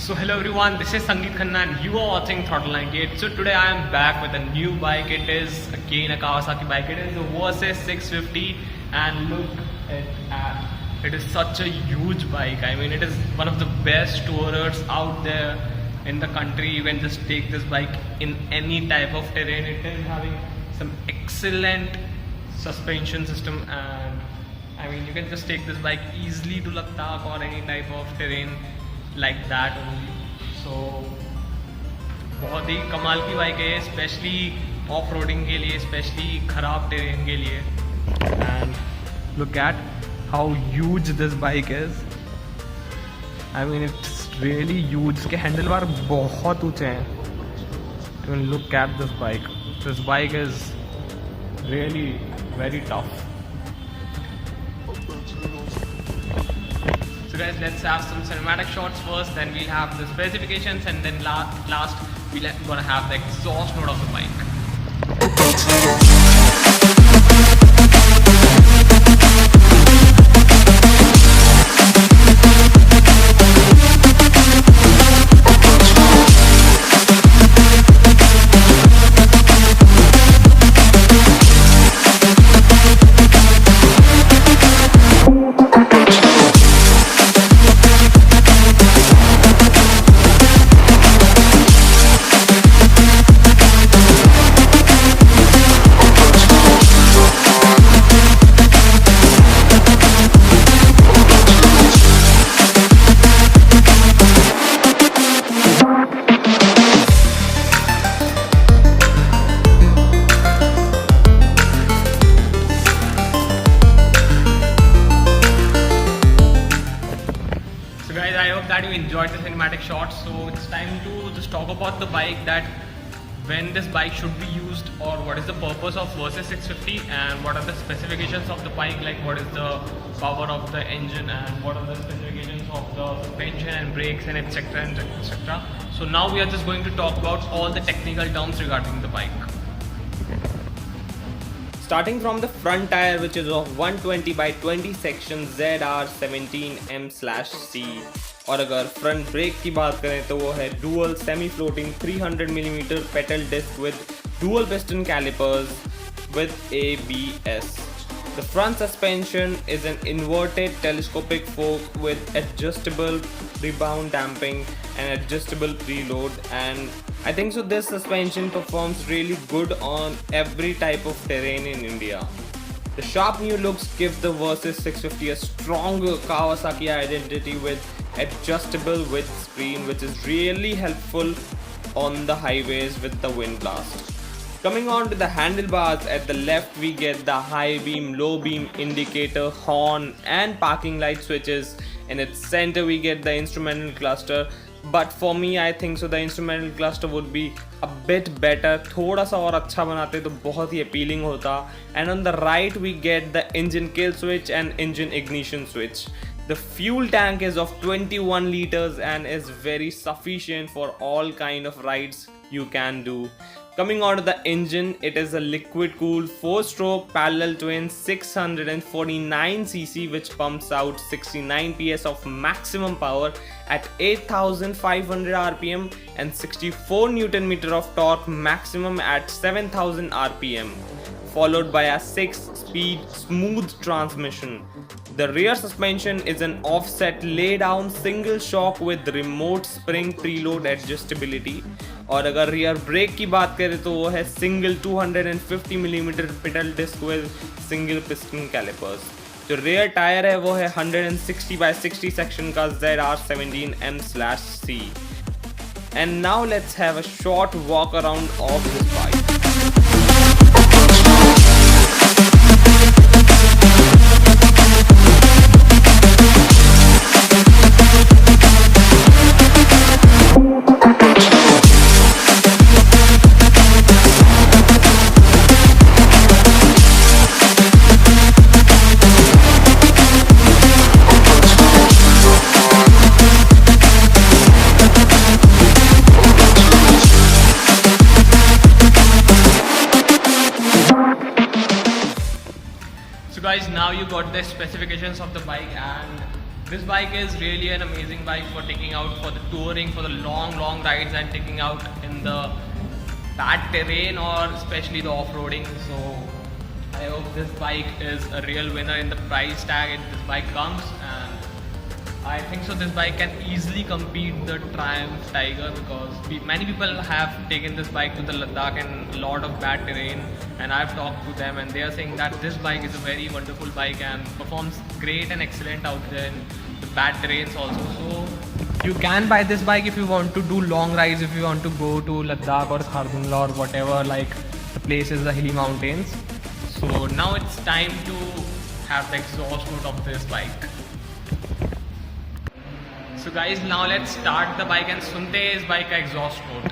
So hello everyone, this is Sangeet Khanna and you are watching Throttle 98. So today I am back with a new bike. It is again a Kawasaki bike. It is the Versys 650 and look at it is such a huge bike. I mean, it is one of the best tourers out there in the country. You can just take this bike in any type of terrain. It is having some excellent suspension system, and I mean you can just take this bike easily to Ladakh or any type of terrain like that only. So बहुत ही कमाल की bike है, specially off roading के लिए, specially खराब terrain के लिए. And look at how huge this bike is. I mean it's really huge. इसके हैंडल बार बहुत ऊंचे हैं. I mean look at this bike. This bike is really very tough. So guys, let's have some cinematic shots first, then we'll have the specifications, and then last we're gonna have the exhaust note of the bike. I hope that you enjoyed the cinematic shots. So it's time to just talk about the bike, that when this bike should be used, or what is the purpose of Versys 650, and what are the specifications of the bike, like what is the power of the engine and what are the specifications of the suspension and brakes and etc and etc. So now we are just going to talk about all the technical terms regarding the bike. Starting from the front tire, which is of 120 by 20 section ZR17M/C. और अगर front brake की बात करें तो वो है dual semi floating 300 mm petal disc with dual piston callipers with ABS. The front suspension is an inverted telescopic fork with adjustable rebound damping and adjustable preload, and I think so this suspension performs really good on every type of terrain in India. The sharp new looks give the Versys 650 a stronger Kawasaki identity with adjustable width screen, which is really helpful on the highways with the wind blast. Coming on to the handlebars, at the left we get the high beam, low beam indicator, horn and parking light switches. In its center we get the instrumental cluster, but for me I think so the instrumental cluster would be a bit better. थोड़ा सा और अच्छा बनाते तो बहुत ही appealing होता. And on the right we get the engine kill switch and engine ignition switch. The fuel tank is of 21 liters and is very sufficient for all kind of rides you can do. Coming on to the engine, it is a liquid cooled 4-stroke parallel twin 649cc which pumps out 69 PS of maximum power at 8500 rpm and 64 Nm of torque maximum at 7000 rpm, followed by a 6-speed smooth transmission. The rear suspension is an offset lay-down single shock with remote spring preload adjustability. और अगर rear brake की बात करें तो वो है single 250 mm petal disc with single piston callipers. जो rear tyre है वो है 160 by 60 सेक्शन का ZR17M/C. And now let's have a short walk around of this bike. So guys, now you got the specifications of the bike, and This bike is really an amazing bike for taking out for the touring, for the long rides, and taking out in the bad terrain or especially the off-roading. So I hope this bike is a real winner in the price tag this bike comes, and I think so this bike can easily compete the Triumph Tiger, because many people have taken this bike to the Ladakh and a lot of bad terrain, and I've talked to them and they are saying that this bike is a very wonderful bike and performs great and excellent out there in the bad terrains also. So you can buy this bike if you want to do long rides, if you want to go to Ladakh or Khardungla or whatever, like the places, the hilly mountains. So now it's time to have the exhaust note of this bike. So guys, now let's start the bike and sunte is bike ka exhaust note.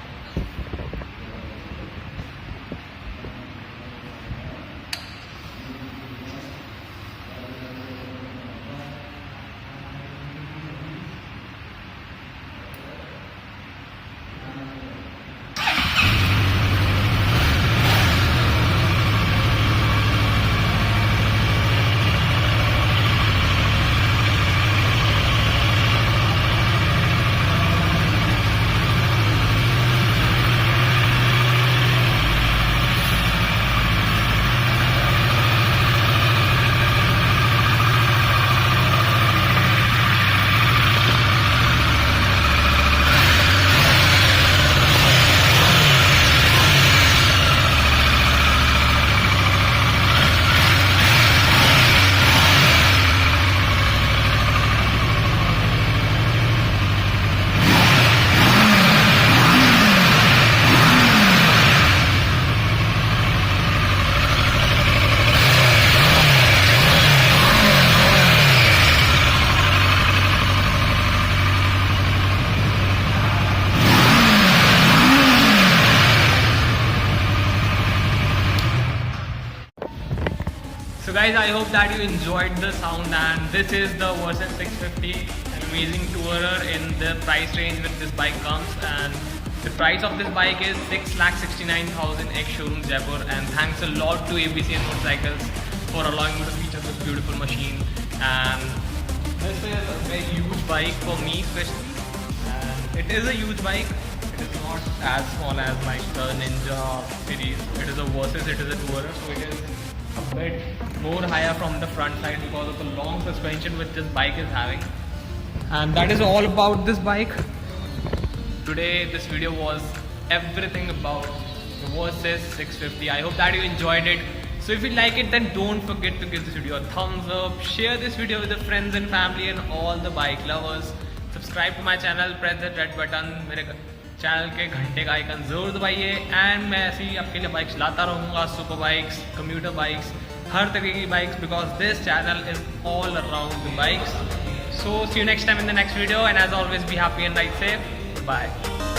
So guys, I hope that you enjoyed the sound, and this is the Versys 650, an amazing tourer in the price range with this bike comes, and the price of this bike is 6,69,000 ex-showroom Jaipur, and thanks a lot to ABC and Motorcycles for allowing me to feature this beautiful machine. And this is a very huge bike for me especially, and it is a huge bike. It is not as small as like the Ninja series. It is a Versys, it is a tourer, so it is a bit more higher from the front side because of the long suspension which this bike is having. And that is all about this bike. Today this video was everything about the Versys 650. I hope that you enjoyed it. So if you like it, then don't forget to give this video a thumbs up, share this video with your friends and family and all the bike lovers. Subscribe to my channel, press that red button, मेरे channel के घंटे का icon जरूर दबाइए, and मैं ऐसे ही आपके लिए बाइक्स लाता रहूँगा, सुपर बाइक्स, कम्यूटर बाइक्स, हर तरीके की bikes, because this channel is all around the bikes. So see you next time in the next video, and as always be happy and ride safe. Bye.